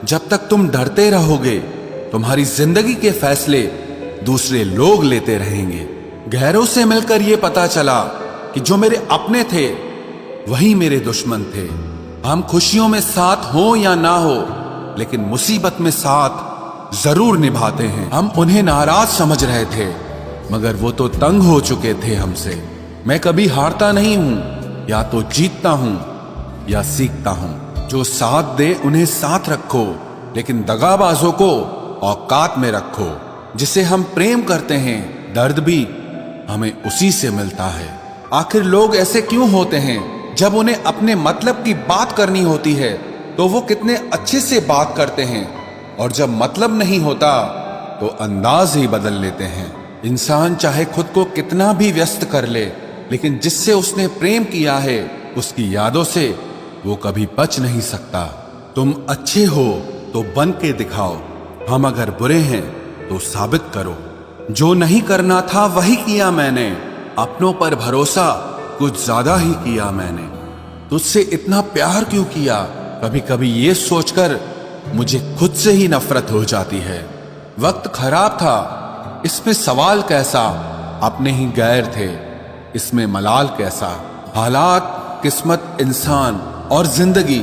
जब तक तुम डरते रहोगे तुम्हारी जिंदगी के फैसले दूसरे लोग लेते रहेंगे। गैरों से मिलकर ये पता चला कि जो मेरे अपने थे वही मेरे दुश्मन थे। हम खुशियों में साथ हो या ना हो, लेकिन मुसीबत में साथ जरूर निभाते हैं। हम उन्हें नाराज समझ रहे थे, मगर वो तो तंग हो चुके थे हमसे। मैं कभी हारता नहीं हूं, या तो जीतता हूं या सीखता हूं। जो साथ दे उन्हें साथ रखो, लेकिन दगाबाजों को औकात में रखो। जिसे हम प्रेम करते हैं, दर्द भी हमें उसी से मिलता है। आखिर लोग ऐसे क्यों होते हैं? जब उन्हें अपने मतलब की बात करनी होती है तो वो कितने अच्छे से बात करते हैं, और जब मतलब नहीं होता तो अंदाज ही बदल लेते हैं। इंसान चाहे खुद को कितना भी व्यस्त कर ले, लेकिन जिससे उसने प्रेम किया है उसकी यादों से वो कभी बच नहीं सकता। तुम अच्छे हो तो बन के दिखाओ, हम अगर बुरे हैं तो साबित करो। जो नहीं करना था वही किया मैंने, अपनों पर भरोसा कुछ ज्यादा ही किया मैंने। तुझसे इतना प्यार क्यों किया? कभी कभी ये सोचकर मुझे खुद से ही नफरत हो जाती है। वक्त खराब था, इसमें सवाल कैसा? अपने ही गैर थे, इसमें मलाल कैसा? हालात, किस्मत, इंसान और जिंदगी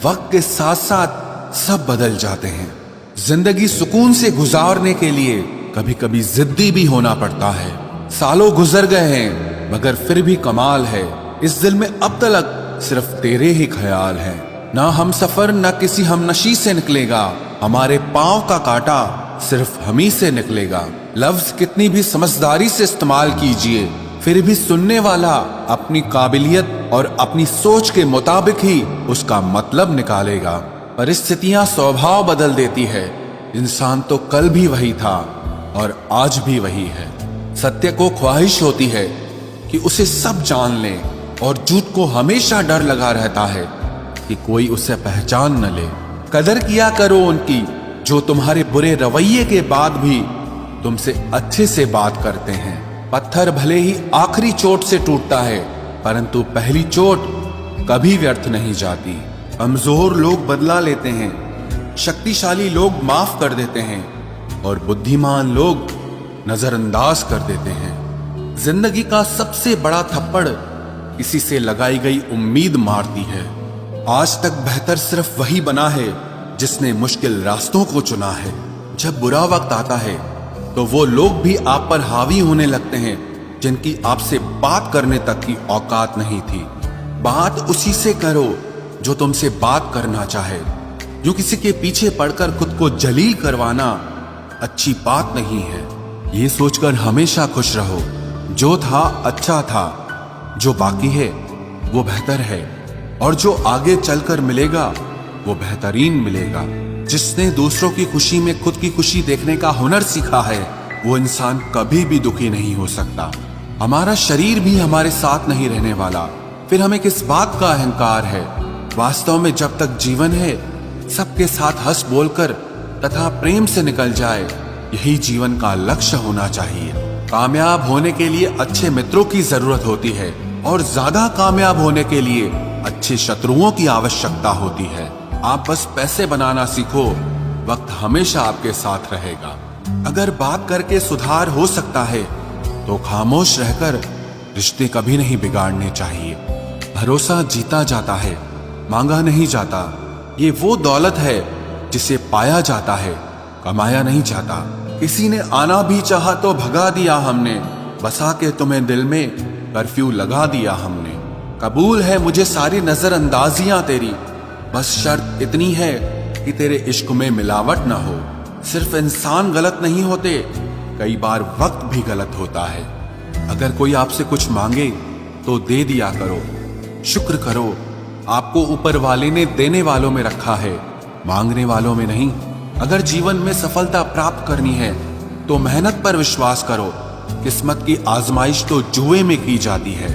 वक्त के साथ साथ सब बदल जाते हैं। जिंदगी सुकून से गुजारने के लिए कभी कभी जिद्दी भी होना पड़ता है। सालों गुजर गए हैं, मगर फिर भी कमाल है, इस दिल में अब तक सिर्फ तेरे ही ख्याल है। ना हम सफर न किसी हमनशी से निकलेगा, हमारे पांव का कांटा सिर्फ हम ही से निकलेगा। लफ्ज कितनी भी समझदारी से इस्तेमाल कीजिए, फिर भी सुनने वाला अपनी काबिलियत और अपनी सोच के मुताबिक ही उसका मतलब निकालेगा। परिस्थितियां स्वभाव बदल देती है, इंसान तो कल भी वही था और आज भी वही है। सत्य को ख्वाहिश होती है कि उसे सब जान ले, और झूठ को हमेशा डर लगा रहता है कि कोई उसे पहचान न ले। कदर किया करो उनकी जो तुम्हारे बुरे रवैये के बाद भी तुमसे अच्छे से बात करते हैं। पत्थर भले ही आखिरी चोट से टूटता है, परंतु पहली चोट कभी व्यर्थ नहीं जाती। कमजोर लोग बदला लेते हैं, शक्तिशाली लोग माफ कर देते हैं, और बुद्धिमान लोग नजरअंदाज कर देते हैं। जिंदगी का सबसे बड़ा थप्पड़ किसी से लगाई गई उम्मीद मारती है। आज तक बेहतर सिर्फ वही बना है जिसने मुश्किल रास्तों को चुना है। जब बुरा वक्त आता है तो वो लोग भी आप पर हावी होने लगते हैं जिनकी आपसे बात करने तक की औकात नहीं थी। बात उसी से करो जो तुमसे बात करना चाहे। जो किसी के पीछे पड़कर खुद को जलील करवाना अच्छी बात नहीं है। ये सोचकर हमेशा खुश रहो, जो था अच्छा था, जो बाकी है वो बेहतर है, और जो आगे चलकर मिलेगा वो बेहतरीन मिलेगा। जिसने दूसरों की खुशी में खुद की खुशी देखने का हुनर सीखा है, वो इंसान कभी भी दुखी नहीं हो सकता। हमारा शरीर भी हमारे साथ नहीं रहने वाला, फिर हमें किस बात का अहंकार है? वास्तव में जब तक जीवन है, सबके साथ हंस बोलकर तथा प्रेम से निकल जाए, यही जीवन का लक्ष्य होना चाहिए। कामयाब होने के लिए अच्छे मित्रों की जरूरत होती है, और ज्यादा कामयाब होने के लिए अच्छे शत्रुओं की आवश्यकता होती है। आप बस पैसे बनाना सीखो, वक्त हमेशा आपके साथ रहेगा। अगर बात करके सुधार हो सकता है तो खामोश रहकर रिश्ते कभी नहीं बिगाड़ने चाहिए। भरोसा जीता जाता है, मांगा नहीं जाता। ये वो दौलत है जिसे पाया जाता है, कमाया नहीं जाता। किसी ने आना भी चाहा तो भगा दिया हमने, बसा के तुम्हें दिल में कर्फ्यू लगा दिया हमने। कबूल है मुझे सारी नजरअंदाजियां तेरी, बस शर्त इतनी है कि तेरे इश्क में मिलावट ना हो। सिर्फ इंसान गलत नहीं होते, कई बार वक्त भी गलत होता है। अगर कोई आपसे कुछ मांगे तो दे दिया करो, शुक्र करो आपको ऊपर वाले ने देने वालों में रखा है, मांगने वालों में नहीं। अगर जीवन में सफलता प्राप्त करनी है तो मेहनत पर विश्वास करो, किस्मत की आजमाइश तो जुए में की जाती है।